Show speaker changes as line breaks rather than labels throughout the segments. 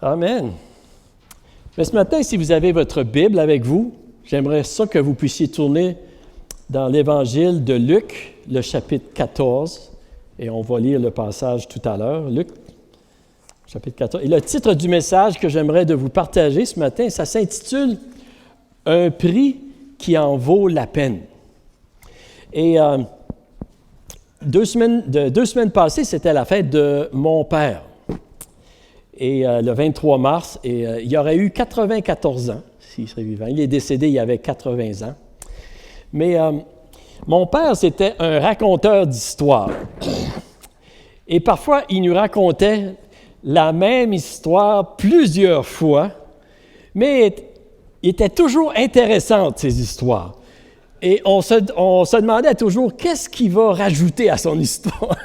Amen. Mais ce matin, si vous avez votre Bible avec vous, j'aimerais ça que vous puissiez tourner dans l'Évangile de Luc, le chapitre 14, et on va lire le passage tout à l'heure. Luc, chapitre 14. Et le titre du message que j'aimerais de vous partager ce matin, ça s'intitule « Un prix qui en vaut la peine ». Et deux semaines passées, c'était la fête de mon père. Et le 23 mars, il aurait eu 94 ans, s'il serait vivant. Il est décédé, il avait 80 ans. Mais mon père, c'était un raconteur d'histoires. Et parfois, il nous racontait la même histoire plusieurs fois, mais il était toujours intéressante, ces histoires. Et on se demandait toujours qu'est-ce qu'il va rajouter à son histoire,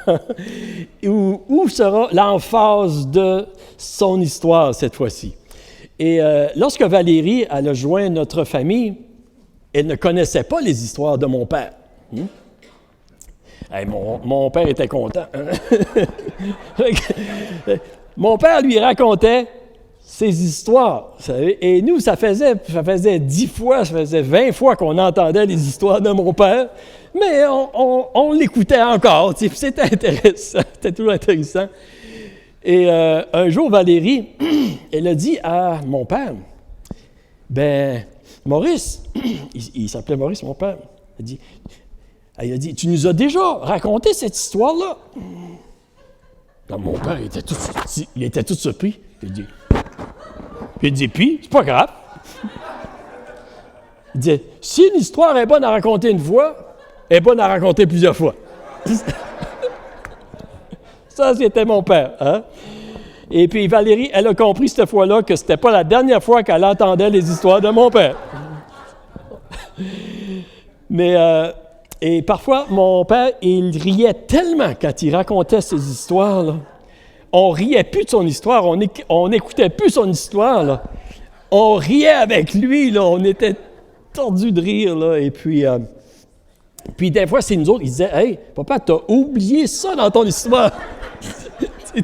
où sera l'emphase de son histoire cette fois-ci. Et lorsque Valérie elle a joint notre famille, elle ne connaissait pas les histoires de mon père. Hey, mon père était content. Mon père lui racontait ces histoires. Vous savez, et nous, ça faisait 10 fois, ça faisait 20 fois qu'on entendait les histoires de mon père, mais on l'écoutait encore. C'était intéressant, c'était toujours intéressant. Et un jour, Valérie, elle a dit à mon père, « Ben, Maurice, il s'appelait Maurice, mon père, elle a dit, tu nous as déjà raconté cette histoire-là? » Alors, mon père, il était tout surpris. Il dit, puis, c'est pas grave. Il dit, si une histoire est bonne à raconter une fois, elle est bonne à raconter plusieurs fois. Ça, c'était mon père. Hein? Et puis, Valérie, elle a compris cette fois-là que c'était pas la dernière fois qu'elle entendait les histoires de mon père. Mais, et parfois, mon père, il riait tellement quand il racontait ces histoires-là. On riait plus de son histoire, on n'écoutait plus son histoire, là. On riait avec lui, là. On était tordus de rire, là. Et puis des fois, c'est nous autres, ils disaient, « Hey, papa, t'as oublié ça dans ton histoire. »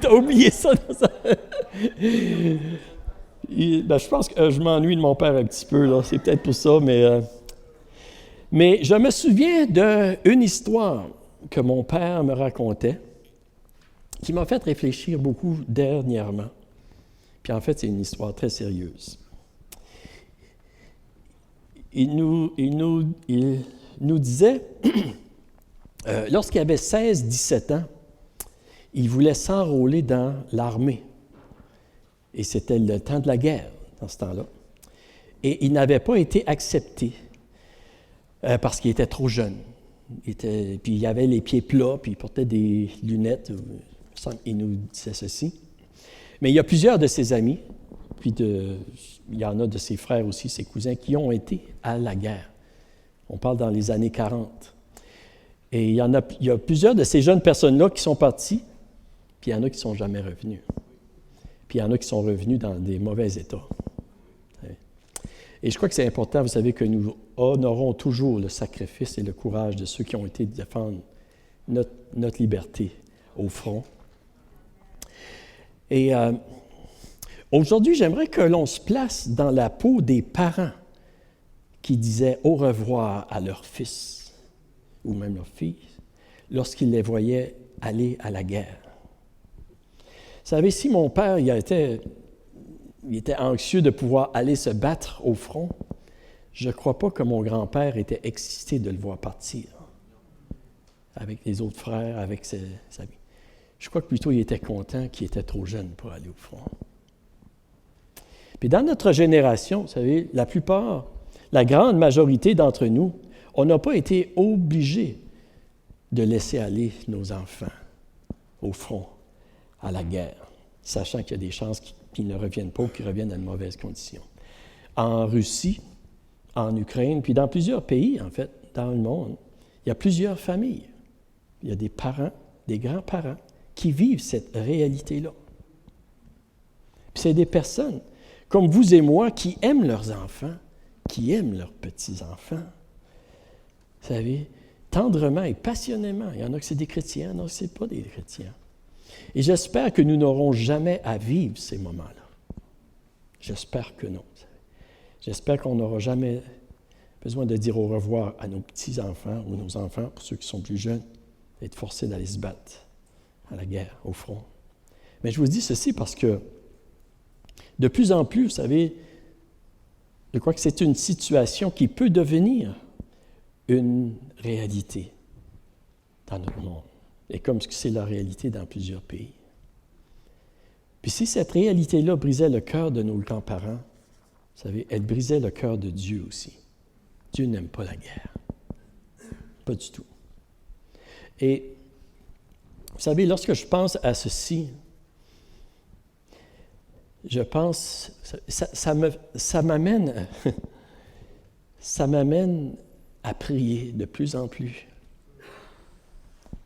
T'as oublié ça dans ça. Je pense que je m'ennuie de mon père un petit peu, là. C'est peut-être pour ça, mais je me souviens d'une histoire que mon père me racontait, qui m'a fait réfléchir beaucoup dernièrement. Puis en fait, c'est une histoire très sérieuse. Il nous disait, lorsqu'il avait 16-17 ans, il voulait s'enrôler dans l'armée. Et c'était le temps de la guerre, dans ce temps-là. Et il n'avait pas été accepté parce qu'il était trop jeune. Puis il avait les pieds plats, puis il portait des lunettes. Il nous disait ceci. Mais il y a plusieurs de ses amis, puis il y en a de ses frères aussi, ses cousins, qui ont été à la guerre. On parle dans les années 40. Et il y a plusieurs de ces jeunes personnes-là qui sont parties, puis il y en a qui ne sont jamais revenus. Puis il y en a qui sont revenus dans des mauvais états. Et je crois que c'est important, vous savez, que nous honorons toujours le sacrifice et le courage de ceux qui ont été défendre notre liberté au front. Et aujourd'hui, j'aimerais que l'on se place dans la peau des parents qui disaient au revoir à leur fils ou même leur fille lorsqu'ils les voyaient aller à la guerre. Vous savez, si mon père il était anxieux de pouvoir aller se battre au front, je ne crois pas que mon grand-père était excité de le voir partir avec les autres frères, avec ses amis. Je crois que plutôt il était content qu'il était trop jeune pour aller au front. Puis dans notre génération, vous savez, la grande majorité d'entre nous, on n'a pas été obligés de laisser aller nos enfants au front, à la guerre, sachant qu'il y a des chances qu'ils ne reviennent pas ou qu'ils reviennent dans de mauvaises conditions. En Russie, en Ukraine, puis dans plusieurs pays, en fait, dans le monde, il y a plusieurs familles. Il y a des parents, des grands-parents, qui vivent cette réalité-là. Puis c'est des personnes comme vous et moi qui aiment leurs enfants, qui aiment leurs petits-enfants. Vous savez, tendrement et passionnément. Il y en a que c'est des chrétiens, il y en a que ce n'est pas des chrétiens. Et j'espère que nous n'aurons jamais à vivre ces moments-là. J'espère que non. J'espère qu'on n'aura jamais besoin de dire au revoir à nos petits-enfants ou nos enfants, pour ceux qui sont plus jeunes, d'être forcés d'aller se battre à la guerre, au front. Mais je vous dis ceci parce que de plus en plus, vous savez, je crois que c'est une situation qui peut devenir une réalité dans notre monde. Et comme c'est la réalité dans plusieurs pays. Puis si cette réalité-là brisait le cœur de nos grands-parents, vous savez, elle brisait le cœur de Dieu aussi. Dieu n'aime pas la guerre. Pas du tout. Et vous savez, lorsque je pense à ceci, je pense, ça m'amène à prier de plus en plus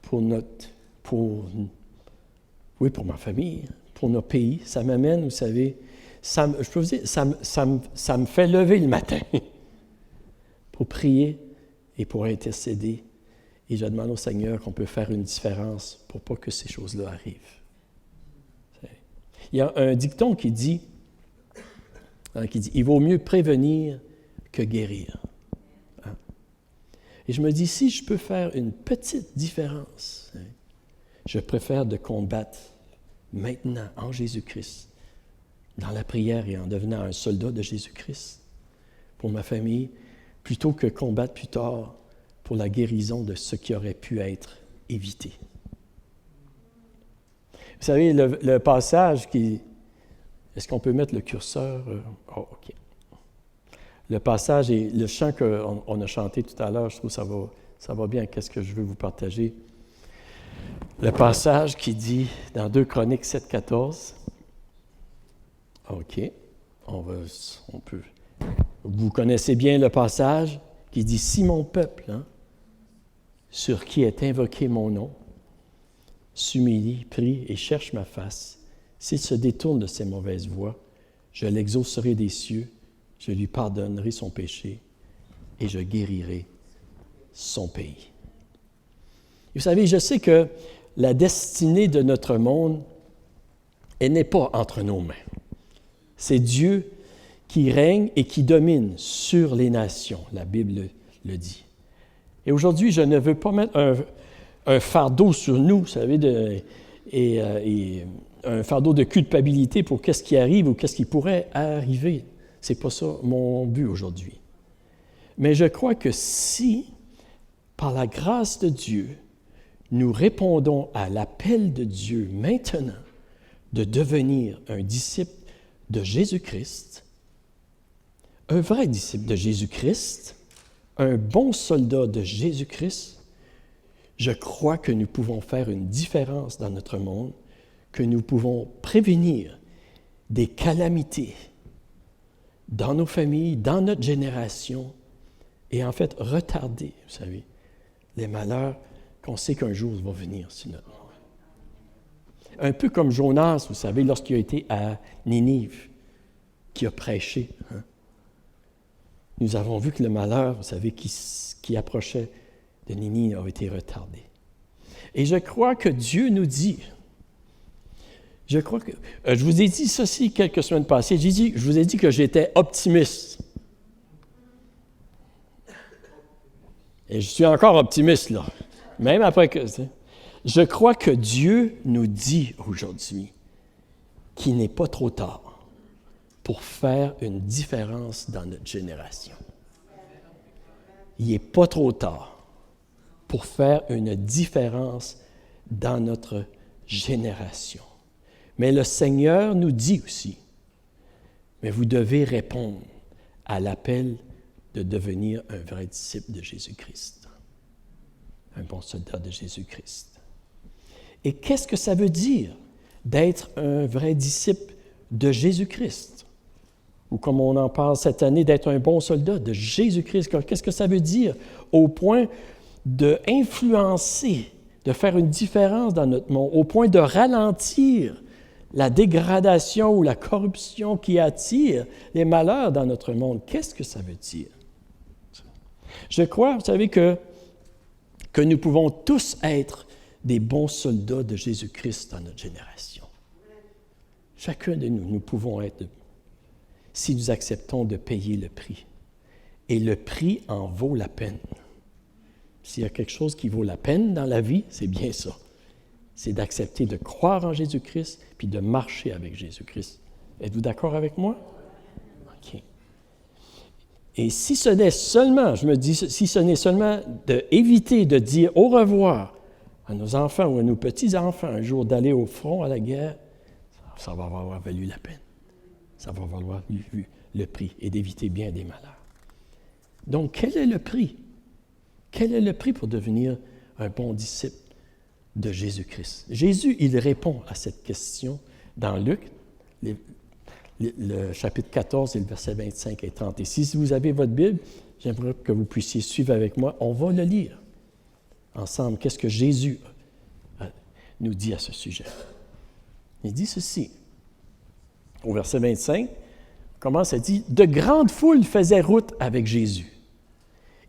pour ma famille, pour nos pays. Ça m'amène, vous savez, je peux vous dire, ça me fait lever le matin pour prier et pour intercéder. Et je demande au Seigneur qu'on peut faire une différence pour pas que ces choses-là arrivent. Il y a un dicton qui dit, il vaut mieux prévenir que guérir. Hein? Et je me dis, si je peux faire une petite différence, je préfère de combattre maintenant en Jésus-Christ, dans la prière et en devenant un soldat de Jésus-Christ pour ma famille, plutôt que combattre plus tard pour la guérison de ce qui aurait pu être évité. Vous savez, le passage qui... Est-ce qu'on peut mettre le curseur? Oh, OK. Le passage et le chant qu'on a chanté tout à l'heure, je trouve que ça va bien. Qu'est-ce que je veux vous partager? Le passage qui dit dans 2 Chroniques 7, 14. OK. On peut... Vous connaissez bien le passage qui dit « Si mon peuple, sur qui est invoqué mon nom, s'humilie, prie et cherche ma face, s'il se détourne de ses mauvaises voies, je l'exaucerai des cieux, je lui pardonnerai son péché et je guérirai son pays. » Vous savez, je sais que la destinée de notre monde, elle n'est pas entre nos mains. C'est Dieu qui règne et qui domine sur les nations, la Bible le dit. Et aujourd'hui, je ne veux pas mettre un fardeau sur nous, vous savez, et un fardeau de culpabilité pour qu'est-ce qui arrive ou qu'est-ce qui pourrait arriver. Ce n'est pas ça mon but aujourd'hui. Mais je crois que si, par la grâce de Dieu, nous répondons à l'appel de Dieu maintenant de devenir un disciple de Jésus-Christ, un vrai disciple de Jésus-Christ, un bon soldat de Jésus-Christ, je crois que nous pouvons faire une différence dans notre monde, que nous pouvons prévenir des calamités dans nos familles, dans notre génération, et en fait retarder, vous savez, les malheurs qu'on sait qu'un jour vont venir sur notre monde. Un peu comme Jonas, vous savez, lorsqu'il a été à Ninive, qui a prêché. Nous avons vu que le malheur, vous savez, qui approchait de Ninive a été retardé. Et je crois que Dieu nous dit, je vous ai dit ceci quelques semaines passées, je vous ai dit que j'étais optimiste. Et je suis encore optimiste, là. Même après que... Je crois que Dieu nous dit aujourd'hui qu'il n'est pas trop tard pour faire une différence dans notre génération. Il n'est pas trop tard pour faire une différence dans notre génération. Mais le Seigneur nous dit aussi, mais vous devez répondre à l'appel de devenir un vrai disciple de Jésus-Christ, un bon soldat de Jésus-Christ. Et qu'est-ce que ça veut dire d'être un vrai disciple de Jésus-Christ? Ou comme on en parle cette année, d'être un bon soldat de Jésus-Christ. Qu'est-ce que ça veut dire au point d'influencer, de faire une différence dans notre monde, au point de ralentir la dégradation ou la corruption qui attire les malheurs dans notre monde? Qu'est-ce que ça veut dire? Je crois, vous savez, que nous pouvons tous être des bons soldats de Jésus-Christ dans notre génération. Chacun de nous, nous pouvons être. si nous acceptons de payer le prix. Et le prix en vaut la peine. S'il y a quelque chose qui vaut la peine dans la vie, c'est bien ça. C'est d'accepter de croire en Jésus-Christ puis de marcher avec Jésus-Christ. Êtes-vous d'accord avec moi? OK. Et si ce n'est seulement, je me dis, si ce n'est seulement d'éviter de dire au revoir à nos enfants ou à nos petits-enfants un jour d'aller au front à la guerre, ça va avoir valu la peine. Ça va valoir le prix et d'éviter bien des malheurs. Donc, quel est le prix? Quel est le prix pour devenir un bon disciple de Jésus-Christ? Jésus, il répond à cette question dans Luc, le chapitre 14 et le verset 25 et 30. Et si vous avez votre Bible, j'aimerais que vous puissiez suivre avec moi. On va le lire ensemble. Qu'est-ce que Jésus nous dit à ce sujet? Il dit ceci. Au verset 25, commence à dire « De grandes foules faisaient route avec Jésus.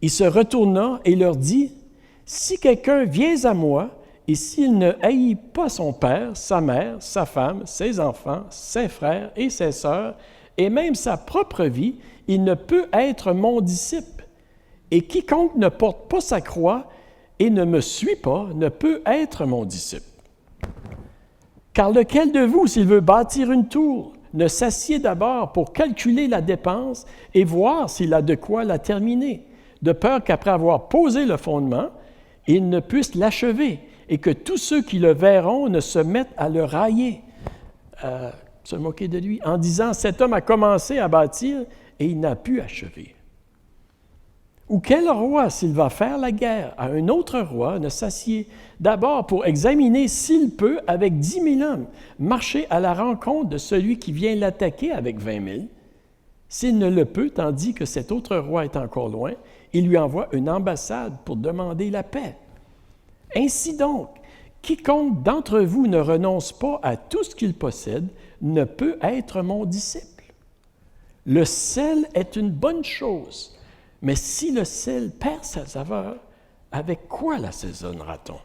Il se retourna et leur dit, « Si quelqu'un vient à moi, et s'il ne haït pas son père, sa mère, sa femme, ses enfants, ses frères et ses sœurs, et même sa propre vie, il ne peut être mon disciple. Et quiconque ne porte pas sa croix et ne me suit pas, ne peut être mon disciple. Car lequel de vous, s'il veut bâtir une tour, ne s'assied d'abord pour calculer la dépense et voir s'il a de quoi la terminer, de peur qu'après avoir posé le fondement, il ne puisse l'achever, et que tous ceux qui le verront ne se mettent à le railler, se moquer de lui, en disant « Cet homme a commencé à bâtir et il n'a pu achever. » Ou quel roi, s'il va faire la guerre à un autre roi, ne s'assied d'abord pour examiner s'il peut, avec 10 000 hommes, marcher à la rencontre de celui qui vient l'attaquer avec 20 000? S'il ne le peut, tandis que cet autre roi est encore loin, il lui envoie une ambassade pour demander la paix. Ainsi donc, quiconque d'entre vous ne renonce pas à tout ce qu'il possède ne peut être mon disciple. Le sel est une bonne chose, mais si le sel perd sa saveur, avec quoi l'assaisonnera-t-on?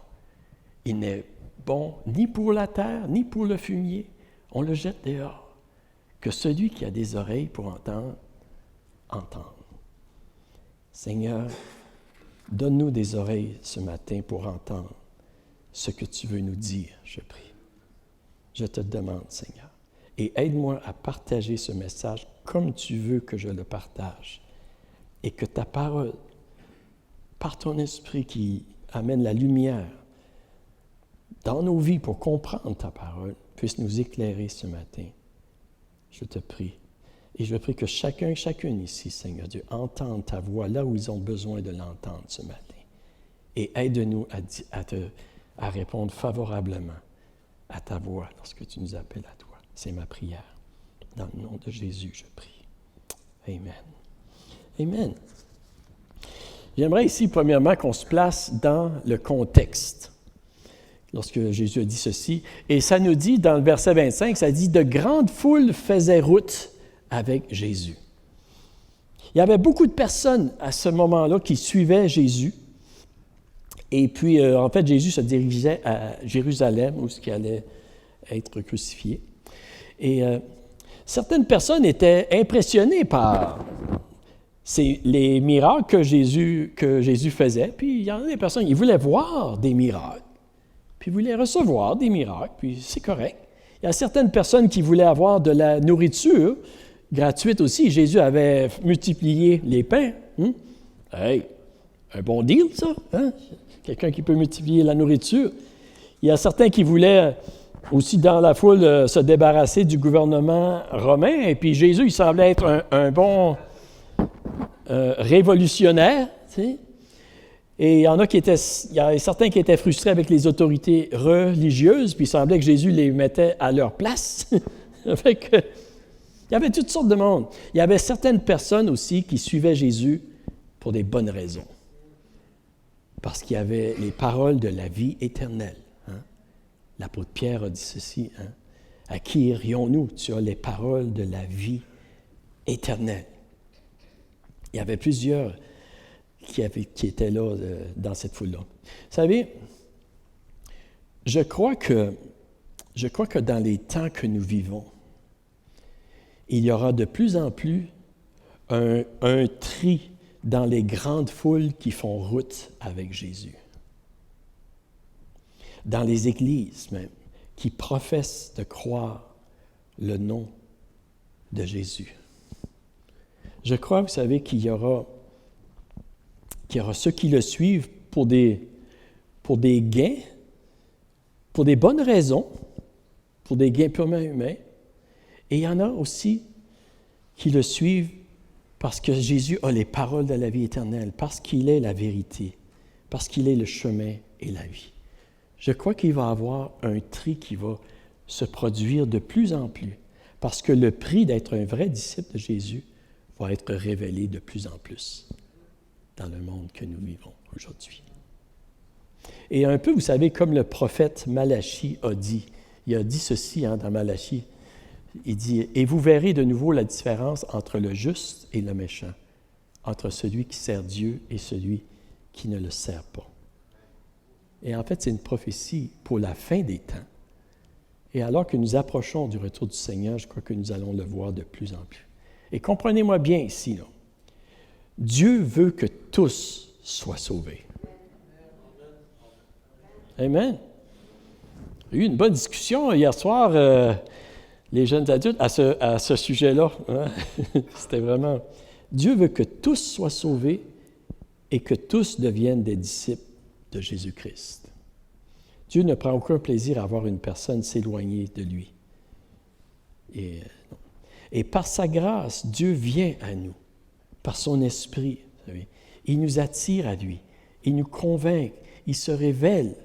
Il n'est bon ni pour la terre, ni pour le fumier. On le jette dehors. Que celui qui a des oreilles pour entendre, entende. Seigneur, donne-nous des oreilles ce matin pour entendre ce que tu veux nous dire, je prie. Je te demande, Seigneur, et aide-moi à partager ce message comme tu veux que je le partage, et que ta parole, par ton esprit qui amène la lumière dans nos vies pour comprendre ta parole, puisse nous éclairer ce matin. Je te prie. Et je prie que chacun et chacune ici, Seigneur Dieu, entende ta voix là où ils ont besoin de l'entendre ce matin. Et aide-nous à répondre favorablement à ta voix lorsque tu nous appelles à toi. C'est ma prière. Dans le nom de Jésus, je prie. Amen. Amen. J'aimerais ici, premièrement, qu'on se place dans le contexte. Lorsque Jésus a dit ceci, et ça nous dit, dans le verset 25, ça dit « De grandes foules faisaient route avec Jésus. » Il y avait beaucoup de personnes à ce moment-là qui suivaient Jésus. Et puis, en fait, Jésus se dirigeait à Jérusalem, où il allait être crucifié. Et certaines personnes étaient impressionnées par les miracles que Jésus faisait. Puis, il y en a des personnes qui voulaient voir des miracles. Puis, ils voulaient recevoir des miracles. Puis, c'est correct. Il y a certaines personnes qui voulaient avoir de la nourriture gratuite aussi. Jésus avait multiplié les pains. Hey, un bon deal, ça, hein? Quelqu'un qui peut multiplier la nourriture. Il y a certains qui voulaient aussi dans la foule se débarrasser du gouvernement romain. Et puis Jésus, il semblait être un bon révolutionnaire. Tu sais. Et il y a certains qui étaient frustrés avec les autorités religieuses, puis il semblait que Jésus les mettait à leur place. Fait il y avait toutes sortes de monde. Il y avait certaines personnes aussi qui suivaient Jésus pour des bonnes raisons. Parce qu'il y avait les paroles de la vie éternelle. Hein? L'apôtre Pierre a dit ceci. Hein? À qui irions-nous? Tu as les paroles de la vie éternelle. Il y avait plusieurs qui étaient là dans cette foule-là. Vous savez, je crois que dans les temps que nous vivons, il y aura de plus en plus un tri dans les grandes foules qui font route avec Jésus. Dans les églises même, qui professent de croire le nom de Jésus. Je crois, vous savez, qu'il y aura ceux qui le suivent pour des gains, pour des bonnes raisons, pour des gains purement humains, et il y en a aussi qui le suivent parce que Jésus a les paroles de la vie éternelle, parce qu'il est la vérité, parce qu'il est le chemin et la vie. Je crois qu'il va y avoir un tri qui va se produire de plus en plus, parce que le prix d'être un vrai disciple de Jésus va être révélé de plus en plus dans le monde que nous vivons aujourd'hui. Et un peu, vous savez, comme le prophète Malachie a dit, il a dit ceci dans Malachie, il dit « Et vous verrez de nouveau la différence entre le juste et le méchant, entre celui qui sert Dieu et celui qui ne le sert pas. » Et en fait, c'est une prophétie pour la fin des temps. Et alors que nous approchons du retour du Seigneur, je crois que nous allons le voir de plus en plus. Et comprenez-moi bien ici, là, Dieu veut que tous soient sauvés. Amen. Il y a eu une bonne discussion hier soir, les jeunes adultes, à ce sujet-là. Hein? C'était vraiment... Dieu veut que tous soient sauvés et que tous deviennent des disciples de Jésus-Christ. Dieu ne prend aucun plaisir à voir une personne s'éloigner de lui. Et par sa grâce, Dieu vient à nous, par son esprit. Vous savez. Il nous attire à lui, il nous convainc, il se révèle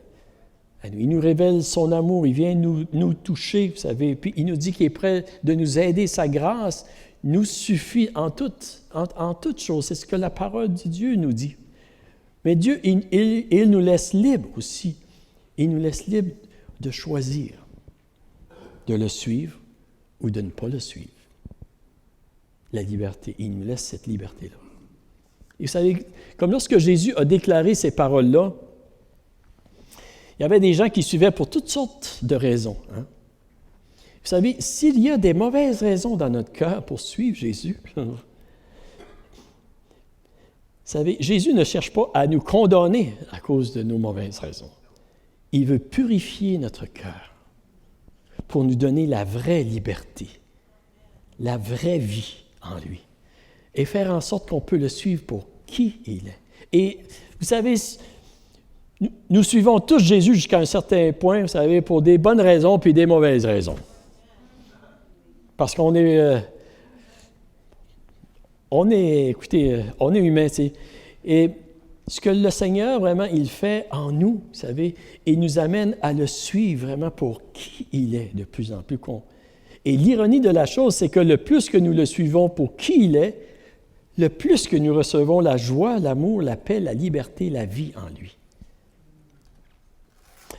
à nous. Il nous révèle son amour, il vient nous toucher, vous savez, puis il nous dit qu'il est prêt de nous aider. Sa grâce nous suffit en toutes choses. C'est ce que la parole de Dieu nous dit. Mais Dieu, il nous laisse libres aussi. Il nous laisse libres de choisir, de le suivre ou de ne pas le suivre. La liberté, il nous laisse cette liberté-là. Et vous savez, comme lorsque Jésus a déclaré ces paroles-là, il y avait des gens qui suivaient pour toutes sortes de raisons. Hein? Vous savez, s'il y a des mauvaises raisons dans notre cœur pour suivre Jésus, vous savez, Jésus ne cherche pas à nous condamner à cause de nos mauvaises raisons. Il veut purifier notre cœur pour nous donner la vraie liberté, la vraie vie en lui, et faire en sorte qu'on peut le suivre pour qui il est. Et vous savez, nous suivons tous Jésus jusqu'à un certain point, vous savez, pour des bonnes raisons puis des mauvaises raisons. Parce qu'on est... on est humain, tu sais. Et ce que le Seigneur, vraiment, il fait en nous, vous savez, il nous amène à le suivre vraiment pour qui il est de plus en plus. Et l'ironie de la chose, c'est que le plus que nous le suivons pour qui il est, le plus que nous recevons la joie, l'amour, la paix, la liberté, la vie en lui.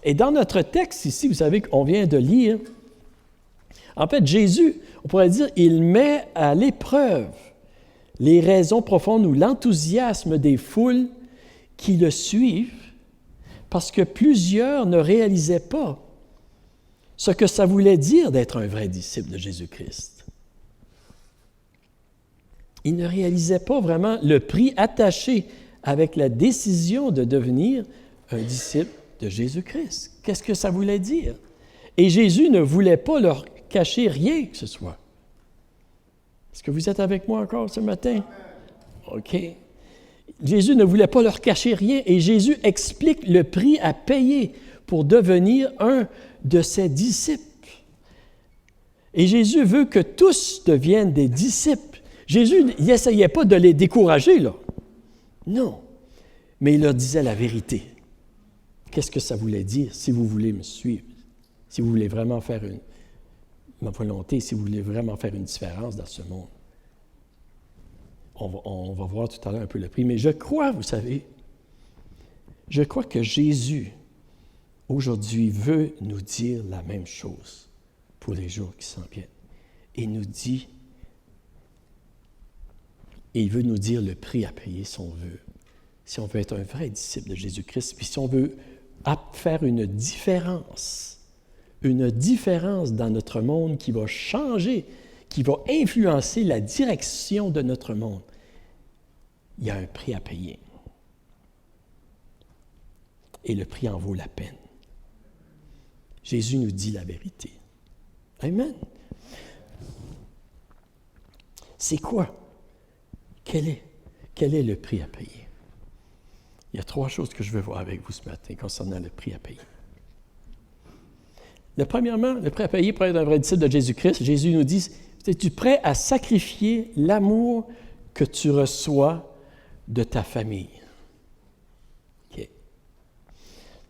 Et dans notre texte ici, vous savez qu'on vient de lire, en fait, Jésus, on pourrait dire, il met à l'épreuve les raisons profondes ou l'enthousiasme des foules qui le suivent, parce que plusieurs ne réalisaient pas ce que ça voulait dire d'être un vrai disciple de Jésus-Christ. Ils ne réalisaient pas vraiment le prix attaché avec la décision de devenir un disciple de Jésus-Christ. Qu'est-ce que ça voulait dire? Et Jésus ne voulait pas leur cacher rien que ce soit. Est-ce que vous êtes avec moi encore ce matin? OK. Jésus ne voulait pas leur cacher rien et Jésus explique le prix à payer pour devenir un de ses disciples. Et Jésus veut que tous deviennent des disciples. Jésus, il n'essayait pas de les décourager, là. Non. Mais il leur disait la vérité. Qu'est-ce que ça voulait dire si vous voulez me suivre? Si vous voulez vraiment faire ma volonté, si vous voulez vraiment faire une différence dans ce monde. On va voir tout à l'heure un peu le prix. Mais je crois, vous savez, je crois que Jésus, aujourd'hui, veut nous dire la même chose pour les jours qui s'en viennent. Il nous dit, et il veut nous dire le prix à payer si on veut être un vrai disciple de Jésus-Christ, puis si on veut faire une différence dans notre monde qui va changer, qui va influencer la direction de notre monde, il y a un prix à payer. Et le prix en vaut la peine. Jésus nous dit la vérité. Amen. C'est quoi? Quel est le prix à payer? Il y a 3 choses que je veux voir avec vous ce matin concernant le prix à payer. Premièrement, le prix à payer pour être un vrai disciple de Jésus-Christ, Jésus nous dit, es-tu prêt à sacrifier l'amour que tu reçois de ta famille? OK.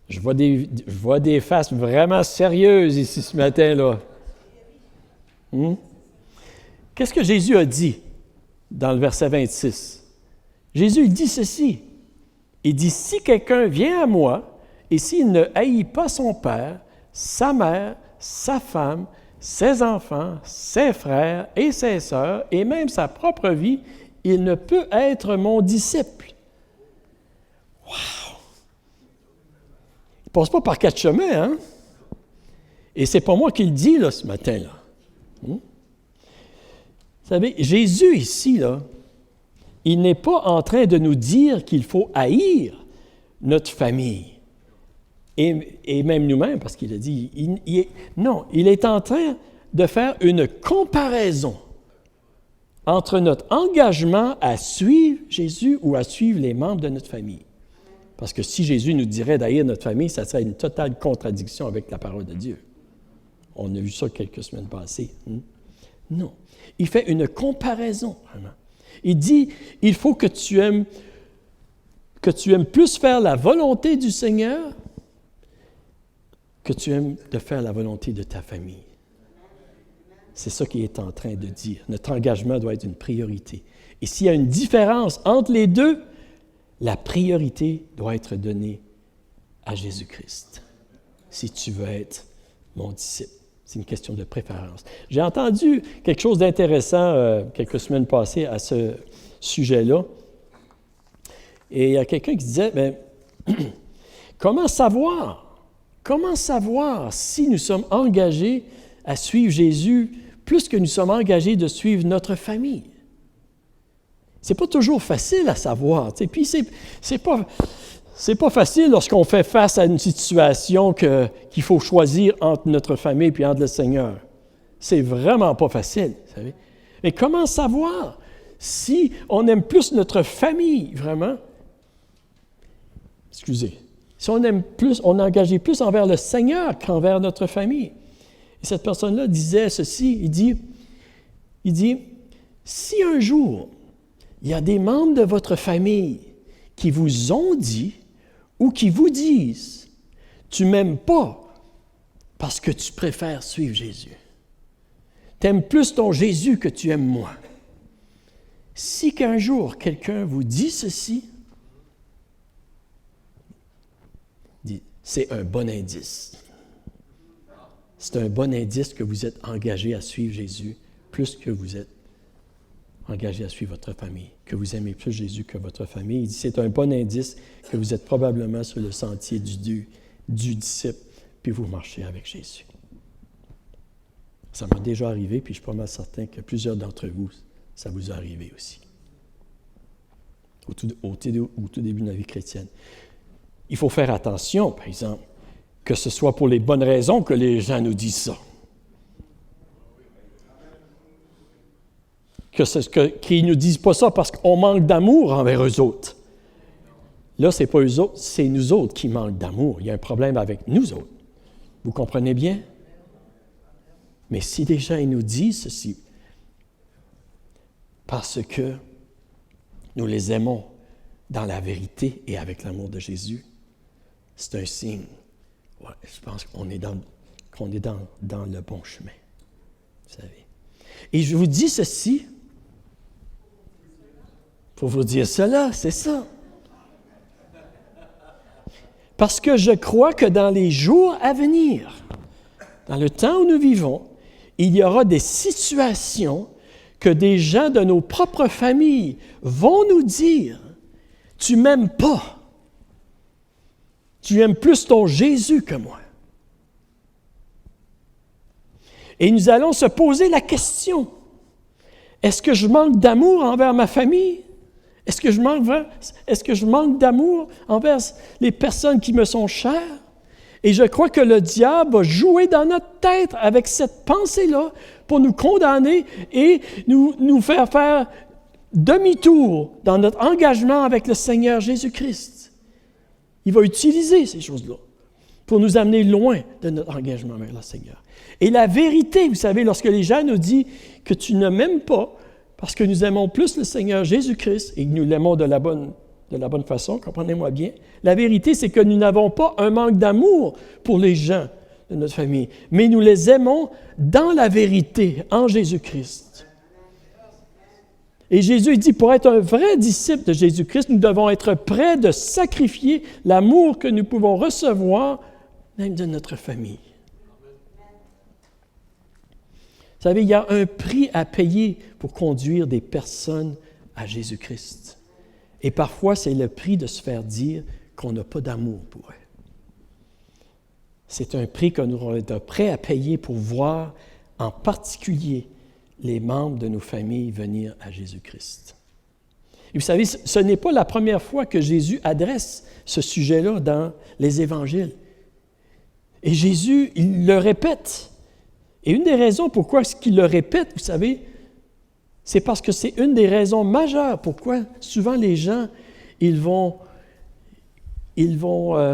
Je vois des faces vraiment sérieuses ici ce matin-là. Qu'est-ce que Jésus a dit dans le verset 26? Jésus il dit ceci. Il dit, si quelqu'un vient à moi et s'il ne haït pas son père, sa mère, sa femme, ses enfants, ses frères et ses sœurs, et même sa propre vie, il ne peut être mon disciple. Wow! Il ne passe pas par 4 chemins, hein? Et c'est pas moi qui le dis, là, ce matin-là. Vous savez, Jésus, ici, là, il n'est pas en train de nous dire qu'il faut haïr notre famille. Et même nous-mêmes, parce qu'il a dit, non, il est en train de faire une comparaison entre notre engagement à suivre Jésus ou à suivre les membres de notre famille. Parce que si Jésus nous dirait d'haïr notre famille, ça serait une totale contradiction avec la parole de Dieu. On a vu ça quelques semaines passées. Non. Il fait une comparaison, vraiment. Il dit, il faut que tu aimes plus faire la volonté du Seigneur que tu aimes de faire la volonté de ta famille. C'est ça qu'il est en train de dire. Notre engagement doit être une priorité. Et s'il y a une différence entre les deux, la priorité doit être donnée à Jésus-Christ. Si tu veux être mon disciple. C'est une question de préférence. J'ai entendu quelque chose d'intéressant quelques semaines passées à ce sujet-là. Et il y a quelqu'un qui disait, mais comment savoir si nous sommes engagés à suivre Jésus plus que nous sommes engagés de suivre notre famille? C'est pas toujours facile à savoir. Puis c'est pas facile lorsqu'on fait face à une situation qu'il faut choisir entre notre famille et entre le Seigneur. C'est vraiment pas facile, vous savez. Mais comment savoir si on aime plus notre famille, vraiment? Excusez. Si on aime plus, on est engagé plus envers le Seigneur qu'envers notre famille. Et cette personne-là disait ceci, il dit, si un jour, il y a des membres de votre famille qui vous ont dit ou qui vous disent, tu ne m'aimes pas parce que tu préfères suivre Jésus. Tu aimes plus ton Jésus que tu aimes moi. Si qu'un jour quelqu'un vous dit ceci, c'est un bon indice. C'est un bon indice que vous êtes engagé à suivre Jésus plus que vous êtes engagé à suivre votre famille, que vous aimez plus Jésus que votre famille. Il dit, c'est un bon indice que vous êtes probablement sur le sentier du disciple, puis vous marchez avec Jésus. Ça m'a déjà arrivé, puis je suis pas mal certain que plusieurs d'entre vous, ça vous est arrivé aussi. Au tout début de la vie chrétienne. Il faut faire attention, par exemple, que ce soit pour les bonnes raisons que les gens nous disent ça. Qu'ils ne nous disent pas ça parce qu'on manque d'amour envers eux autres. Là, ce n'est pas eux autres, c'est nous autres qui manquent d'amour. Il y a un problème avec nous autres. Vous comprenez bien? Mais si des gens ils nous disent ceci, parce que nous les aimons dans la vérité et avec l'amour de Jésus, c'est un signe. Ouais, je pense qu'on est dans le bon chemin. Vous savez. Et je vous dis ceci pour vous dire cela, c'est ça. Parce que je crois que dans les jours à venir, dans le temps où nous vivons, il y aura des situations que des gens de nos propres familles vont nous dire, « Tu m'aimes pas. Tu aimes plus ton Jésus que moi. » Et nous allons se poser la question, Est-ce que je manque d'amour envers ma famille? Est-ce que je manque d'amour envers les personnes qui me sont chères? Et je crois que le diable va jouer dans notre tête avec cette pensée-là pour nous condamner et nous faire demi-tour dans notre engagement avec le Seigneur Jésus-Christ. Il va utiliser ces choses-là pour nous amener loin de notre engagement avec le Seigneur. Et la vérité, vous savez, lorsque les gens nous disent que tu ne m'aimes pas parce que nous aimons plus le Seigneur Jésus-Christ et que nous l'aimons de la bonne façon, comprenez-moi bien, la vérité, c'est que nous n'avons pas un manque d'amour pour les gens de notre famille, mais nous les aimons dans la vérité, en Jésus-Christ. Et Jésus dit, pour être un vrai disciple de Jésus-Christ, nous devons être prêts de sacrifier l'amour que nous pouvons recevoir, même de notre famille. Vous savez, il y a un prix à payer pour conduire des personnes à Jésus-Christ. Et parfois, c'est le prix de se faire dire qu'on n'a pas d'amour pour eux. C'est un prix que nous sommes prêts à payer pour voir, en particulier, les membres de nos familles venir à Jésus-Christ. Et vous savez, ce n'est pas la première fois que Jésus adresse ce sujet-là dans les évangiles. Et Jésus, il le répète. Et une des raisons pourquoi il le répète, vous savez, c'est parce que c'est une des raisons majeures pourquoi souvent les gens, ils vont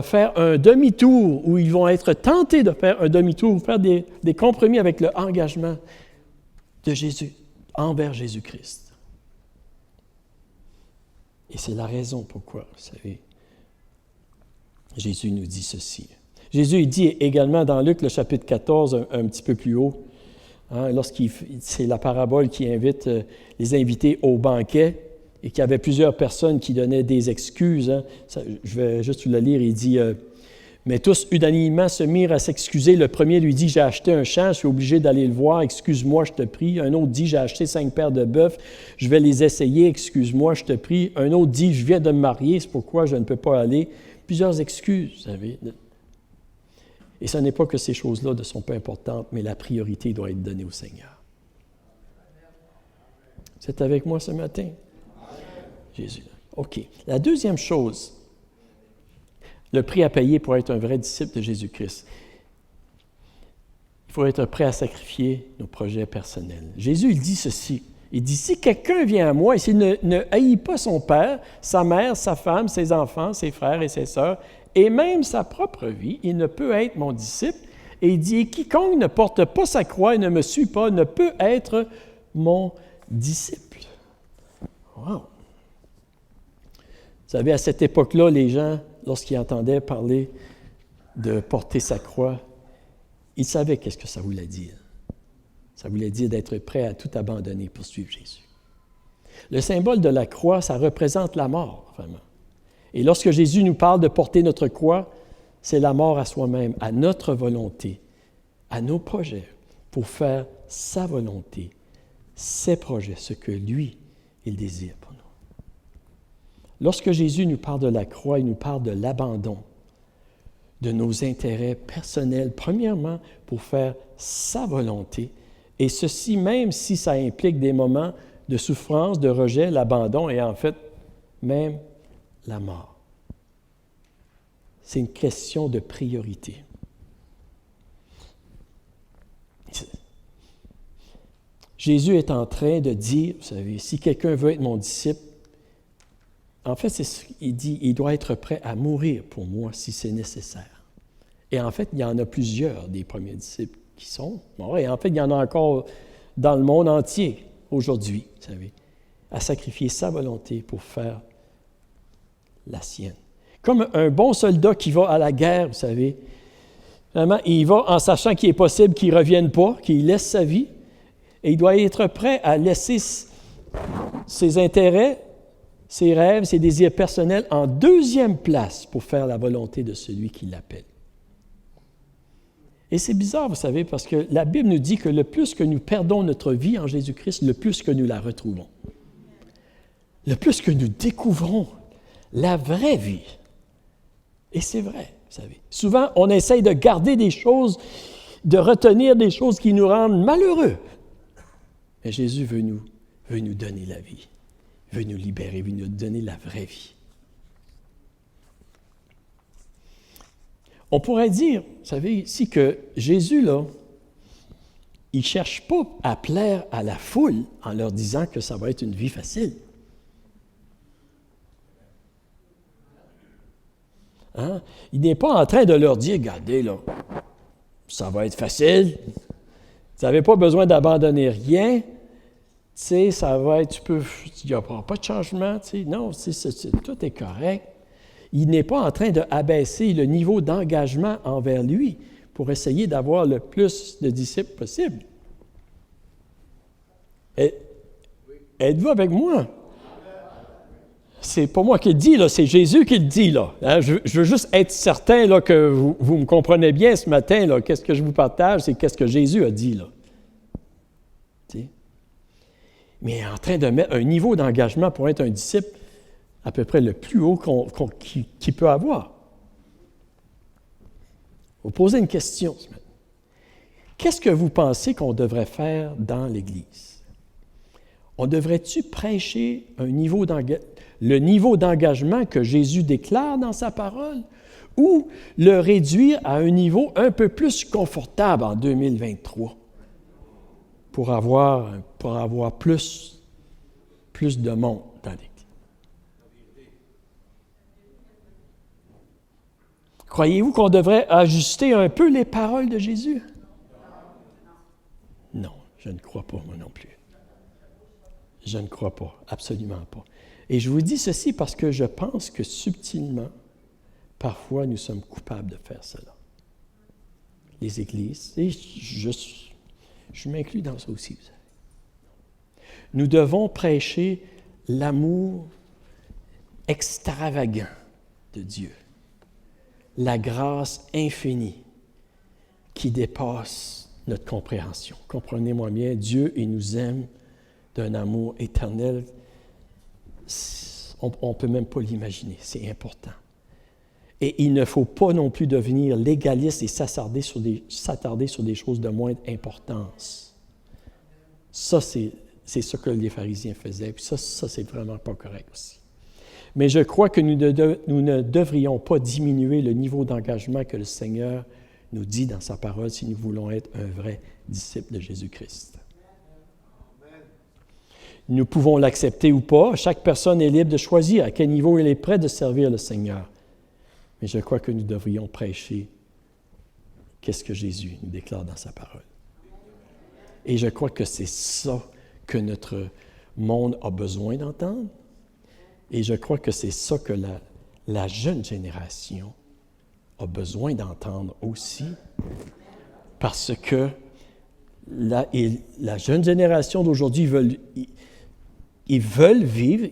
faire un demi-tour ou ils vont être tentés de faire un demi-tour ou faire des compromis avec le engagement de Jésus envers Jésus-Christ. Et c'est la raison pourquoi, vous savez, Jésus nous dit ceci. Jésus il dit également dans Luc, le chapitre 14, un petit peu plus haut, c'est la parabole qui invite les invités au banquet et qu'il y avait plusieurs personnes qui donnaient des excuses. Je vais juste vous le lire. Il dit mais tous unanimement se mirent à s'excuser. Le premier lui dit, j'ai acheté un champ, je suis obligé d'aller le voir, excuse-moi, je te prie. Un autre dit, j'ai acheté 5 paires de bœufs, je vais les essayer, excuse-moi, je te prie. Un autre dit, je viens de me marier, c'est pourquoi je ne peux pas aller. Plusieurs excuses, vous savez. Et ce n'est pas que ces choses-là ne sont pas importantes, mais la priorité doit être donnée au Seigneur. Vous êtes avec moi ce matin? Jésus. OK. La deuxième chose, le prix à payer pour être un vrai disciple de Jésus-Christ. Il faut être prêt à sacrifier nos projets personnels. Jésus, il dit ceci. Il dit, si quelqu'un vient à moi et s'il ne haït pas son père, sa mère, sa femme, ses enfants, ses frères et ses sœurs, et même sa propre vie, il ne peut être mon disciple. Et il dit, quiconque ne porte pas sa croix et ne me suit pas ne peut être mon disciple. Wow! Vous savez, à cette époque-là, les gens, lorsqu'ils entendaient parler de porter sa croix, ils savaient qu'est-ce que ça voulait dire. Ça voulait dire d'être prêt à tout abandonner pour suivre Jésus. Le symbole de la croix, ça représente la mort, vraiment. Et lorsque Jésus nous parle de porter notre croix, c'est la mort à soi-même, à notre volonté, à nos projets, pour faire sa volonté, ses projets, ce que lui, il désire pour nous. Lorsque Jésus nous parle de la croix, il nous parle de l'abandon de nos intérêts personnels, premièrement, pour faire sa volonté, et ceci même si ça implique des moments de souffrance, de rejet, l'abandon et en fait, même la mort. C'est une question de priorité. Jésus est en train de dire, vous savez, si quelqu'un veut être mon disciple, en fait, c'est ce qu'il dit, il doit être prêt à mourir pour moi si c'est nécessaire. Et en fait, il y en a plusieurs des premiers disciples qui sont morts. Et en fait, il y en a encore dans le monde entier aujourd'hui, vous savez, à sacrifier sa volonté pour faire la sienne. Comme un bon soldat qui va à la guerre, vous savez, vraiment, il va en sachant qu'il est possible qu'il ne revienne pas, qu'il laisse sa vie, et il doit être prêt à laisser ses intérêts, ses rêves, ses désirs personnels en deuxième place pour faire la volonté de celui qui l'appelle. Et c'est bizarre, vous savez, parce que la Bible nous dit que le plus que nous perdons notre vie en Jésus-Christ, le plus que nous la retrouvons. Le plus que nous découvrons la vraie vie. Et c'est vrai, vous savez. Souvent, on essaye de garder des choses, de retenir des choses qui nous rendent malheureux. Mais Jésus veut nous veut nous donner la vie, veut nous libérer, veut nous donner la vraie vie. On pourrait dire, vous savez, ici que Jésus, là, il ne cherche pas à plaire à la foule en leur disant que ça va être une vie facile. Hein? Il n'est pas en train de leur dire, regardez, là, ça va être facile, vous n'avez pas besoin d'abandonner rien, tu sais, ça va être, il n'y aura pas de changement, tu sais, non, tout est correct. Il n'est pas en train d'abaisser le niveau d'engagement envers lui pour essayer d'avoir le plus de disciples possible. Êtes-vous avec moi? C'est pas moi qui le dis, là, c'est Jésus qui le dit. Là. Hein? Je veux juste être certain là, que vous me comprenez bien ce matin. Là, qu'est-ce que je vous partage, c'est qu'est-ce que Jésus a dit. Là. Mais il est en train de mettre un niveau d'engagement pour être un disciple à peu près le plus haut qu'il peut avoir. Vous posez une question ce matin. Qu'est-ce que vous pensez qu'on devrait faire dans l'Église? On devrait-tu prêcher le niveau d'engagement que Jésus déclare dans sa parole ou le réduire à un niveau un peu plus confortable en 2023 pour avoir plus de monde dans l'Église? Croyez-vous qu'on devrait ajuster un peu les paroles de Jésus? Non, je ne crois pas, moi non plus. Je ne crois pas, absolument pas. Et je vous dis ceci parce que je pense que subtilement, parfois, nous sommes coupables de faire cela. Les églises, et je m'inclus dans ça aussi. Nous devons prêcher l'amour extravagant de Dieu. La grâce infinie qui dépasse notre compréhension. Comprenez-moi bien, Dieu, il nous aime d'un amour éternel. On ne peut même pas l'imaginer, c'est important. Et il ne faut pas non plus devenir légaliste et s'attarder sur des choses de moindre importance. Ça, c'est ce que les pharisiens faisaient, puis ça c'est vraiment pas correct aussi. Mais je crois que nous ne devrions pas diminuer le niveau d'engagement que le Seigneur nous dit dans sa parole si nous voulons être un vrai disciple de Jésus-Christ. Nous pouvons l'accepter ou pas. Chaque personne est libre de choisir à quel niveau elle est prête de servir le Seigneur. Mais je crois que nous devrions prêcher qu'est-ce que Jésus nous déclare dans sa parole. Et je crois que c'est ça que notre monde a besoin d'entendre. Et je crois que c'est ça que la jeune génération a besoin d'entendre aussi, parce que la jeune génération d'aujourd'hui ils veulent vivre,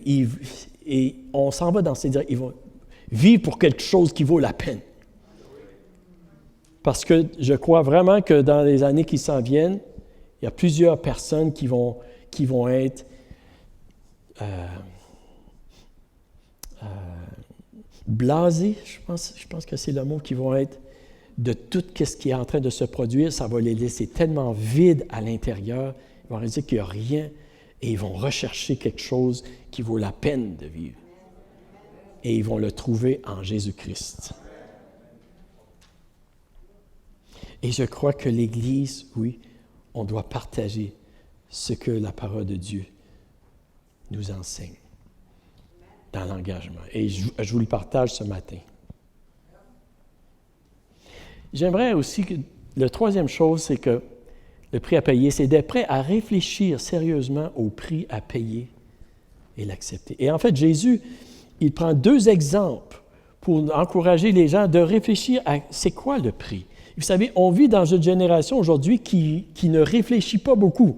et on s'en va dans ces directions, ils vont vivre pour quelque chose qui vaut la peine. Parce que je crois vraiment que dans les années qui s'en viennent, il y a plusieurs personnes qui vont être blasés, je pense que c'est le mot, qui vont être de tout ce qui est en train de se produire. Ça va les laisser tellement vides à l'intérieur. Ils vont réaliser qu'il n'y a rien et ils vont rechercher quelque chose qui vaut la peine de vivre. Et ils vont le trouver en Jésus-Christ. Et je crois que l'Église, oui, on doit partager ce que la parole de Dieu nous enseigne dans l'engagement. Et je vous le partage ce matin. J'aimerais aussi que la troisième chose, c'est que le prix à payer, c'est d'être prêt à réfléchir sérieusement au prix à payer et l'accepter. Et en fait, Jésus, il prend 2 exemples pour encourager les gens de réfléchir à c'est quoi le prix. Vous savez, on vit dans une génération aujourd'hui qui ne réfléchit pas beaucoup.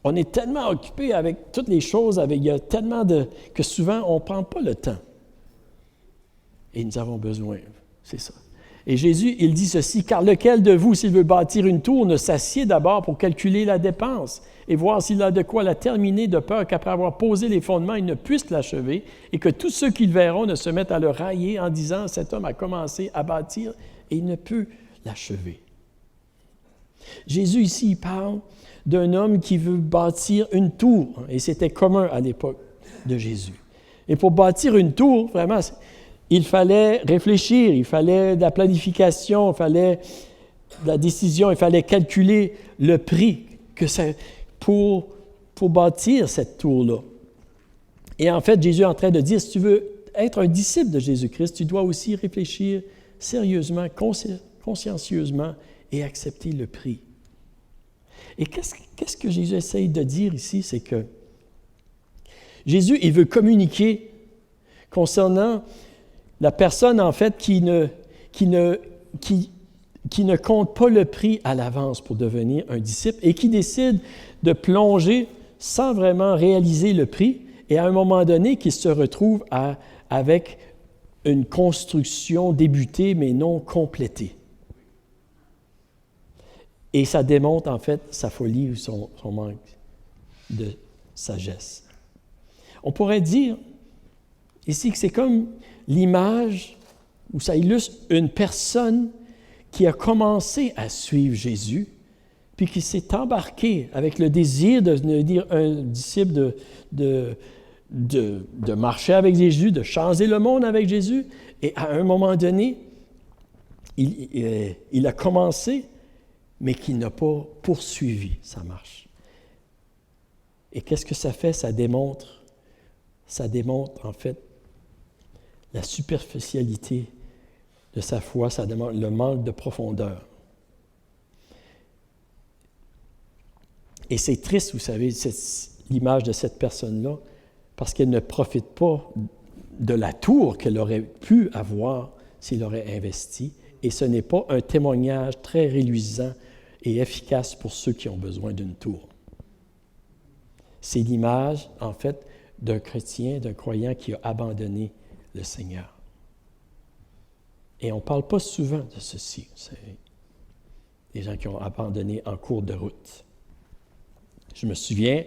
On est tellement occupé avec toutes les choses, il y a tellement que souvent on ne prend pas le temps. Et nous avons besoin, c'est ça. Et Jésus, il dit ceci, « Car lequel de vous, s'il veut bâtir une tour, ne s'assied d'abord pour calculer la dépense et voir s'il a de quoi la terminer, de peur qu'après avoir posé les fondements, il ne puisse l'achever, et que tous ceux qui le verront ne se mettent à le railler en disant, « Cet homme a commencé à bâtir et il ne peut l'achever. » Jésus ici, il parle d'un homme qui veut bâtir une tour. Et c'était commun à l'époque de Jésus. Et pour bâtir une tour, vraiment, il fallait réfléchir, il fallait de la planification, il fallait de la décision, il fallait calculer le prix pour bâtir cette tour-là. Et en fait, Jésus est en train de dire, si tu veux être un disciple de Jésus-Christ, tu dois aussi réfléchir sérieusement, consciencieusement et accepter le prix. Et qu'est-ce que Jésus essaye de dire ici? C'est que Jésus, il veut communiquer concernant la personne, en fait, qui ne compte pas le prix à l'avance pour devenir un disciple et qui décide de plonger sans vraiment réaliser le prix et à un moment donné, qui se retrouve avec une construction débutée mais non complétée. Et ça démontre en fait sa folie ou son manque de sagesse. On pourrait dire ici que c'est comme l'image où ça illustre une personne qui a commencé à suivre Jésus, puis qui s'est embarqué avec le désir de devenir un disciple, de marcher avec Jésus, de changer le monde avec Jésus. Et à un moment donné, il a commencé, mais qui n'a pas poursuivi sa marche. Et qu'est-ce que ça fait? Ça démontre en fait la superficialité de sa foi, ça démontre le manque de profondeur. Et c'est triste, vous savez, l'image de cette personne-là, parce qu'elle ne profite pas de la tour qu'elle aurait pu avoir s'il aurait investi. Et ce n'est pas un témoignage très réluisant et efficace pour ceux qui ont besoin d'une tour. C'est l'image, en fait, d'un chrétien, d'un croyant qui a abandonné le Seigneur. Et on ne parle pas souvent de ceci, vous savez. Des gens qui ont abandonné en cours de route. Je me souviens,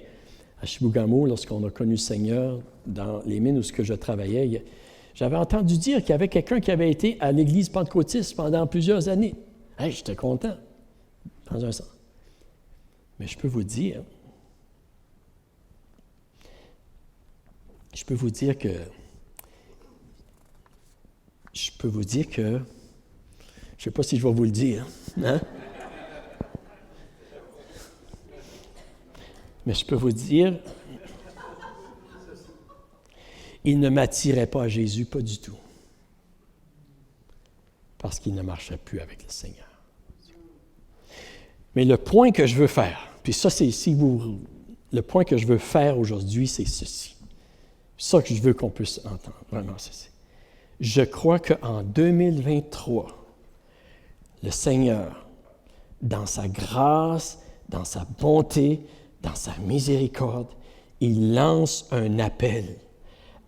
à Chibougamau, lorsqu'on a connu le Seigneur, dans les mines où je travaillais, j'avais entendu dire qu'il y avait quelqu'un qui avait été à l'église pentecôtiste pendant plusieurs années. Hey, j'étais content, dans un sens. Mais je peux vous dire que je ne sais pas si je vais vous le dire, hein? Mais je peux vous dire, il ne m'attirait pas à Jésus, pas du tout, parce qu'il ne marchait plus avec le Seigneur. Mais le point que je veux faire, puis ça, le point que je veux faire aujourd'hui, c'est ceci. C'est ça que je veux qu'on puisse entendre, vraiment, ceci. Je crois qu'en 2023, le Seigneur, dans sa grâce, dans sa bonté, dans sa miséricorde, il lance un appel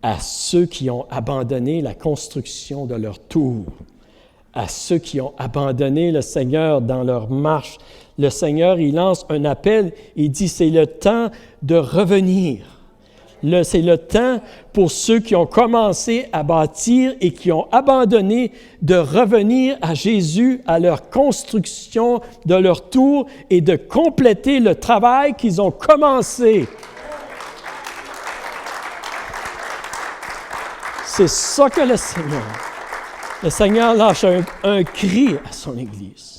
à ceux qui ont abandonné la construction de leur tour, à ceux qui ont abandonné le Seigneur dans leur marche. Le Seigneur, il lance un appel, il dit, c'est le temps de revenir. C'est le temps pour ceux qui ont commencé à bâtir et qui ont abandonné de revenir à Jésus, à leur construction de leur tour et de compléter le travail qu'ils ont commencé. C'est ça que le Seigneur lâche un cri à son Église.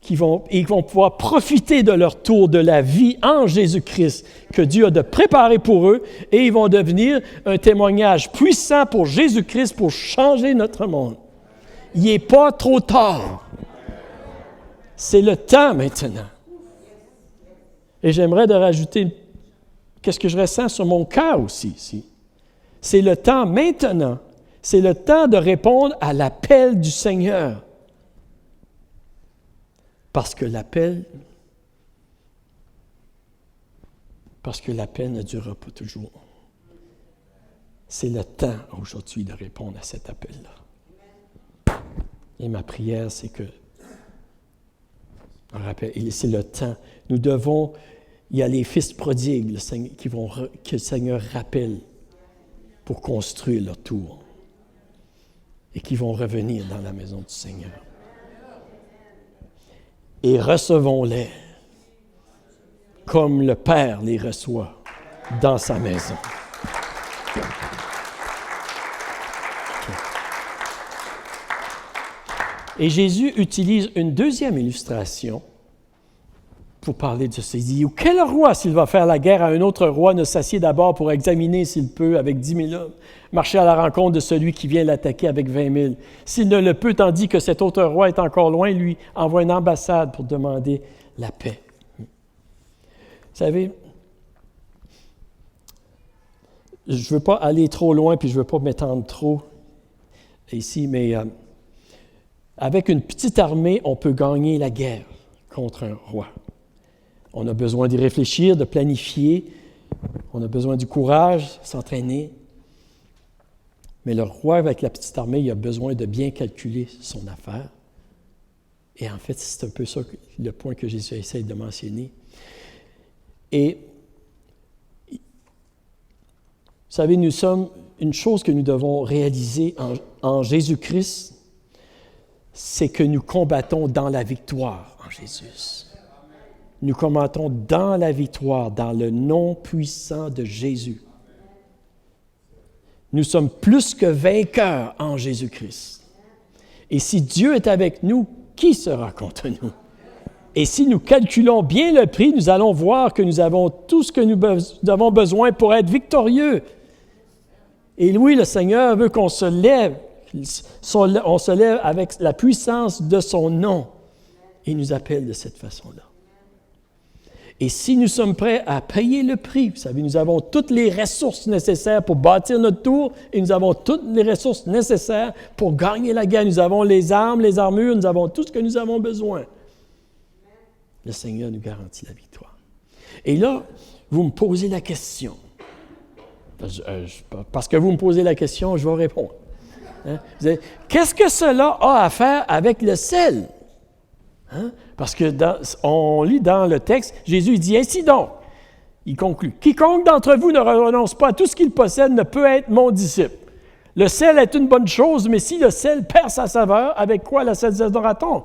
Ils vont pouvoir profiter de leur tour de la vie en Jésus-Christ que Dieu a de préparer pour eux et ils vont devenir un témoignage puissant pour Jésus-Christ pour changer notre monde. Il n'est pas trop tard. C'est le temps maintenant. Et j'aimerais de rajouter qu'est-ce que je ressens sur mon cœur aussi ici. C'est le temps maintenant. C'est le temps de répondre à l'appel du Seigneur. Parce que l'appel ne durera pas toujours. C'est le temps aujourd'hui de répondre à cet appel-là. Et ma prière, c'est que, c'est le temps. Nous devons, il y a les fils prodigues que le Seigneur rappelle pour construire leur tour et qui vont revenir dans la maison du Seigneur. Et recevons-les comme le Père les reçoit dans sa maison. Et Jésus utilise une deuxième illustration pour parler de ça. Il dit, « Quel roi, s'il va faire la guerre à un autre roi, ne s'assied d'abord pour examiner s'il peut, avec 10 000 hommes, marcher à la rencontre de celui qui vient l'attaquer avec 20 000. S'il ne le peut, tandis que cet autre roi est encore loin, lui envoie une ambassade pour demander la paix. » Vous savez, je ne veux pas aller trop loin, puis je ne veux pas m'étendre trop ici, mais avec une petite armée, on peut gagner la guerre contre un roi. On a besoin d'y réfléchir, de planifier. On a besoin du courage, s'entraîner. Mais le roi, avec la petite armée, il a besoin de bien calculer son affaire. Et en fait, c'est un peu ça le point que Jésus essaie de mentionner. Et, vous savez, nous sommes, une chose que nous devons réaliser en Jésus-Christ, c'est que nous combattons dans la victoire en Jésus. Nous combattons dans la victoire, dans le nom puissant de Jésus. Nous sommes plus que vainqueurs en Jésus-Christ. Et si Dieu est avec nous, qui sera contre nous? Et si nous calculons bien le prix, nous allons voir que nous avons tout ce que nous avons besoin pour être victorieux. Et oui, le Seigneur veut qu'on se lève. On se lève avec la puissance de son nom. Et il nous appelle de cette façon-là. Et si nous sommes prêts à payer le prix, vous savez, nous avons toutes les ressources nécessaires pour bâtir notre tour et nous avons toutes les ressources nécessaires pour gagner la guerre. Nous avons les armes, les armures, nous avons tout ce que nous avons besoin. Le Seigneur nous garantit la victoire. Et là, vous me posez la question. Parce que vous me posez la question, je vais répondre. Hein? Vous dites, qu'est-ce que cela a à faire avec le sel? Hein? Parce que on lit dans le texte, Jésus dit, « Ainsi donc, il conclut, quiconque d'entre vous ne renonce pas à tout ce qu'il possède ne peut être mon disciple. Le sel est une bonne chose, mais si le sel perd sa saveur, avec quoi l'assaisonnera-t-on?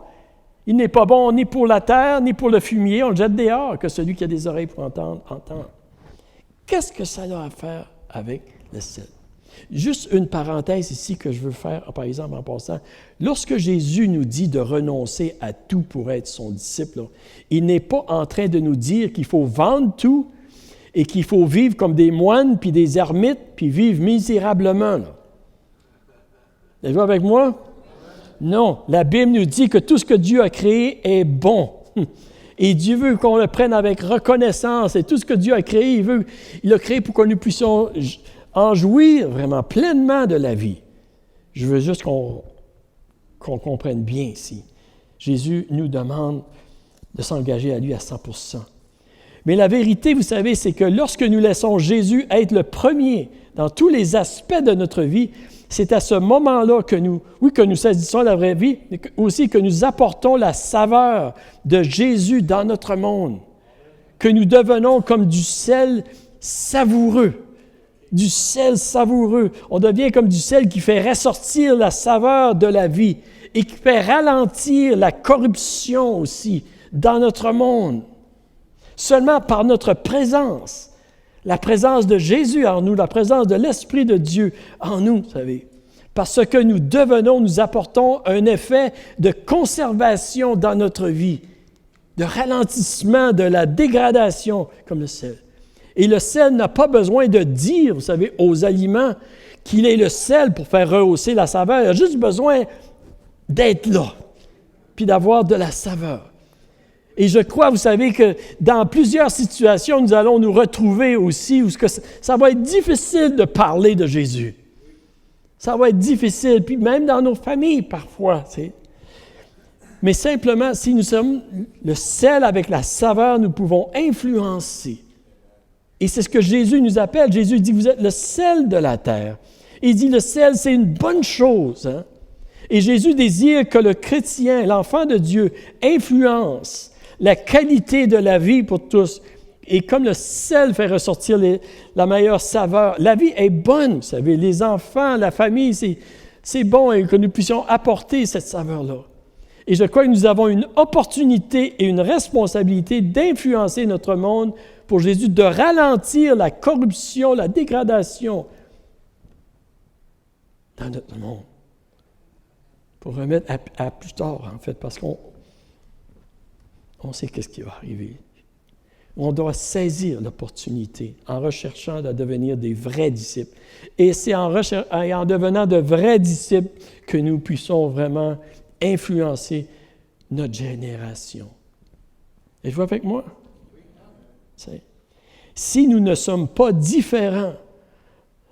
Il n'est pas bon ni pour la terre, ni pour le fumier, on le jette dehors, que celui qui a des oreilles pour entendre, entende. » Qu'est-ce que ça a à faire avec le sel? Juste une parenthèse ici que je veux faire, par exemple, en passant. Lorsque Jésus nous dit de renoncer à tout pour être son disciple, il n'est pas en train de nous dire qu'il faut vendre tout et qu'il faut vivre comme des moines puis des ermites puis vivre misérablement. Êtes-vous avec moi? Non, la Bible nous dit que tout ce que Dieu a créé est bon. Et Dieu veut qu'on le prenne avec reconnaissance. Et tout ce que Dieu a créé, il a créé pour que nous puissions en jouir vraiment pleinement de la vie. Je veux juste qu'on comprenne bien ici. Jésus nous demande de s'engager à lui à 100%. Mais la vérité, vous savez, c'est que lorsque nous laissons Jésus être le premier dans tous les aspects de notre vie, c'est à ce moment-là que nous saisissons la vraie vie, mais aussi que nous apportons la saveur de Jésus dans notre monde, que nous devenons comme du sel savoureux. Du sel savoureux. On devient comme du sel qui fait ressortir la saveur de la vie et qui fait ralentir la corruption aussi dans notre monde. Seulement par notre présence, la présence de Jésus en nous, la présence de l'Esprit de Dieu en nous, vous savez. Parce que nous devenons, nous apportons un effet de conservation dans notre vie, de ralentissement de la dégradation comme le sel. Et le sel n'a pas besoin de dire, vous savez, aux aliments qu'il est le sel pour faire rehausser la saveur. Il a juste besoin d'être là, puis d'avoir de la saveur. Et je crois, vous savez, que dans plusieurs situations, nous allons nous retrouver aussi où ça va être difficile de parler de Jésus. Ça va être difficile, puis même dans nos familles parfois, tu sais. Mais simplement, si nous sommes le sel avec la saveur, nous pouvons influencer. Et c'est ce que Jésus nous appelle. Jésus dit, vous êtes le sel de la terre. Il dit, le sel, c'est une bonne chose. Hein? Et Jésus désire que le chrétien, l'enfant de Dieu, influence la qualité de la vie pour tous. Et comme le sel fait ressortir la meilleure saveur, la vie est bonne, vous savez. Les enfants, la famille, c'est bon et que nous puissions apporter cette saveur-là. Et je crois que nous avons une opportunité et une responsabilité d'influencer notre monde pour Jésus, de ralentir la corruption, la dégradation dans notre monde. Pour remettre à plus tard, en fait, parce qu'on sait qu'est-ce qui va arriver. On doit saisir l'opportunité en recherchant à devenir des vrais disciples. Et c'est en devenant de vrais disciples que nous puissions vraiment influencer notre génération. Êtes-vous avec moi? Si nous ne sommes pas différents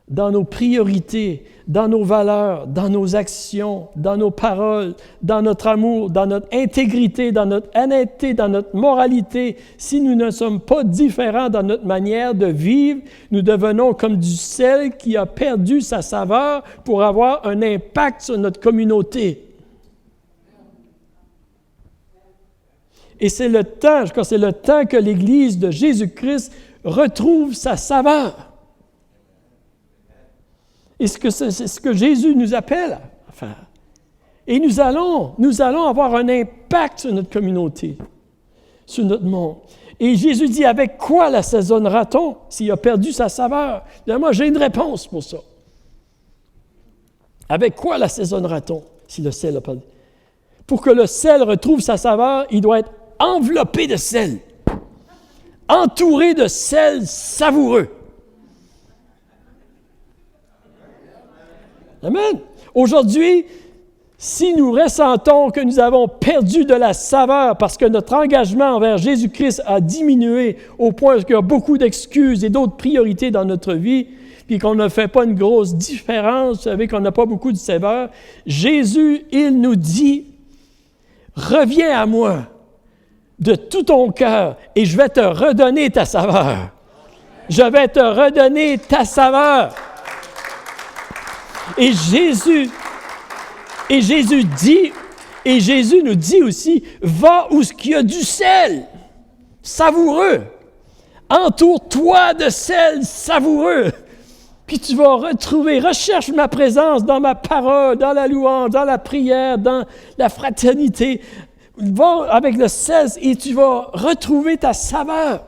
dans nos priorités, dans nos valeurs, dans nos actions, dans nos paroles, dans notre amour, dans notre intégrité, dans notre honnêteté, dans notre moralité, si nous ne sommes pas différents dans notre manière de vivre, nous devenons comme du sel qui a perdu sa saveur pour avoir un impact sur notre communauté. Et c'est le temps, je crois que c'est le temps que l'Église de Jésus-Christ retrouve sa saveur. Et c'est ce que Jésus nous appelle à faire. Et nous allons avoir un impact sur notre communauté, sur notre monde. Et Jésus dit, avec quoi l'assaisonnera-t-on s'il a perdu sa saveur? Bien, moi, j'ai une réponse pour ça. Avec quoi l'assaisonnera-t-on si le sel a perdu? Pour que le sel retrouve sa saveur, il doit être enveloppé de sel, entouré de sel savoureux. Amen. Aujourd'hui, si nous ressentons que nous avons perdu de la saveur parce que notre engagement envers Jésus-Christ a diminué au point qu'il y a beaucoup d'excuses et d'autres priorités dans notre vie, puis qu'on ne fait pas une grosse différence, vous savez qu'on n'a pas beaucoup de saveur, Jésus, il nous dit, « Reviens à moi de tout ton cœur et je vais te redonner ta saveur. Je vais te redonner ta saveur. » Et Jésus nous dit aussi, va où il y a du sel savoureux. Entoure-toi de sel savoureux. Puis tu vas recherche ma présence dans ma parole, dans la louange, dans la prière, dans la fraternité. Va avec le sel et tu vas retrouver ta saveur.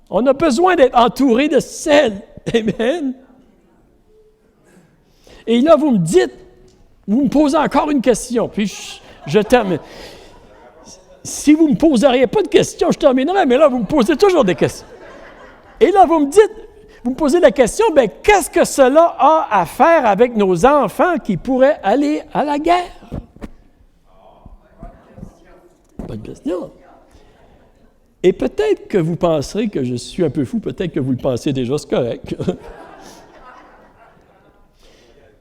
On a besoin d'être entouré de sel. Amen. Et là, vous me posez encore une question, puis je termine. Si vous ne me poseriez pas de questions, je terminerai, mais là, vous me posez toujours des questions. Et là, vous me posez la question, bien, qu'est-ce que cela a à faire avec nos enfants qui pourraient aller à la guerre? Bonne question. Et peut-être que vous penserez que je suis un peu fou, peut-être que vous le pensez déjà, c'est correct.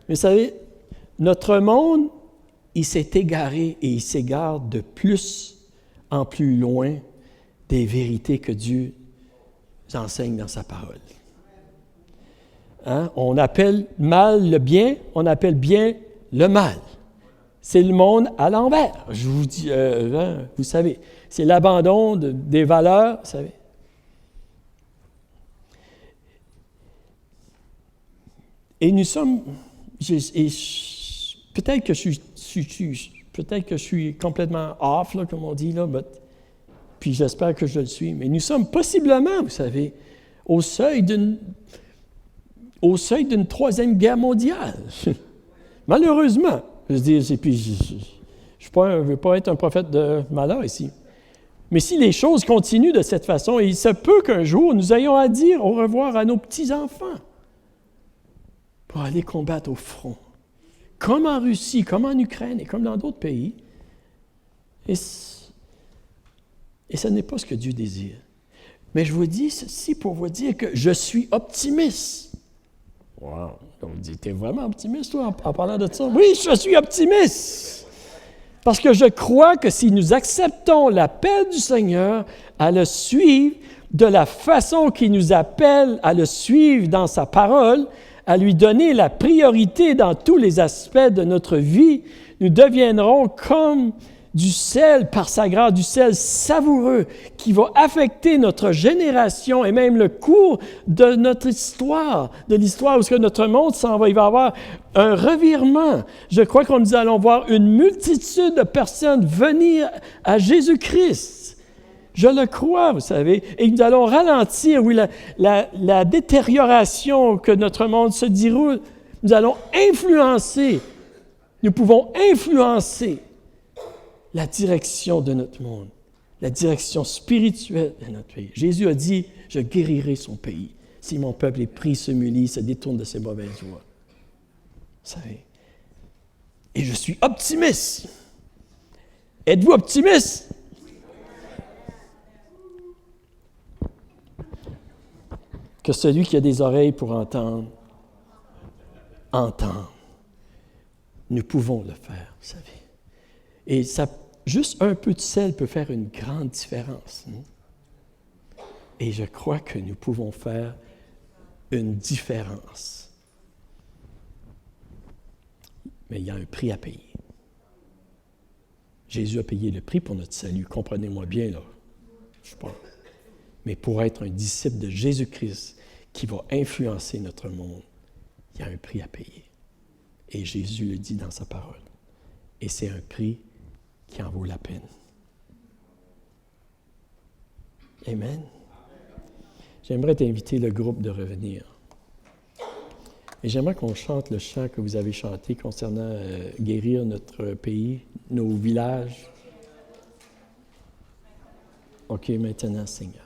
Mais vous savez, notre monde, il s'est égaré et il s'égare de plus en plus loin des vérités que Dieu enseigne dans sa parole. Hein? On appelle mal le bien, on appelle bien le mal. C'est le monde à l'envers. Je vous dis, vous savez, c'est l'abandon des valeurs, vous savez. Et nous sommes, peut-être que je suis complètement off, là, comme on dit, là, puis j'espère que je le suis, mais nous sommes possiblement, vous savez, au seuil d'une troisième guerre mondiale. Malheureusement. Je veux dire, et puis je ne veux pas être un prophète de malheur ici. Mais si les choses continuent de cette façon, il se peut qu'un jour, nous ayons à dire au revoir à nos petits-enfants pour aller combattre au front. Comme en Russie, comme en Ukraine et comme dans d'autres pays. Et ce n'est pas ce que Dieu désire. Mais je vous dis ceci pour vous dire que je suis optimiste. Wow! On me dit, t'es vraiment optimiste, toi, en parlant de ça? Oui, je suis optimiste! Parce que je crois que si nous acceptons l'appel du Seigneur à le suivre de la façon qu'il nous appelle à le suivre dans sa parole, à lui donner la priorité dans tous les aspects de notre vie, nous deviendrons comme du sel par sa grâce, du sel savoureux qui va affecter notre génération et même le cours de notre histoire, de l'histoire où ce que notre monde s'en va. Il va y avoir un revirement. Je crois que nous allons voir une multitude de personnes venir à Jésus-Christ. Je le crois, vous savez. Et nous allons ralentir, oui, la détérioration que notre monde se déroule. Nous allons influencer. Nous pouvons influencer la direction de notre monde, la direction spirituelle de notre pays. Jésus a dit, je guérirai son pays si mon peuple est pris, se mulit, se détourne de ses mauvaises voies. Vous savez. Et je suis optimiste. Êtes-vous optimiste? Que celui qui a des oreilles pour entendre, entende. Nous pouvons le faire, vous savez. Et ça, juste un peu de sel peut faire une grande différence. Et je crois que nous pouvons faire une différence. Mais il y a un prix à payer. Jésus a payé le prix pour notre salut. Comprenez-moi bien, là. Je pense. Mais pour être un disciple de Jésus-Christ qui va influencer notre monde, il y a un prix à payer. Et Jésus le dit dans sa parole. Et c'est un prix qui en vaut la peine. Amen. J'aimerais t'inviter le groupe de revenir. Et j'aimerais qu'on chante le chant que vous avez chanté concernant guérir notre pays, nos villages. OK, maintenant, Seigneur.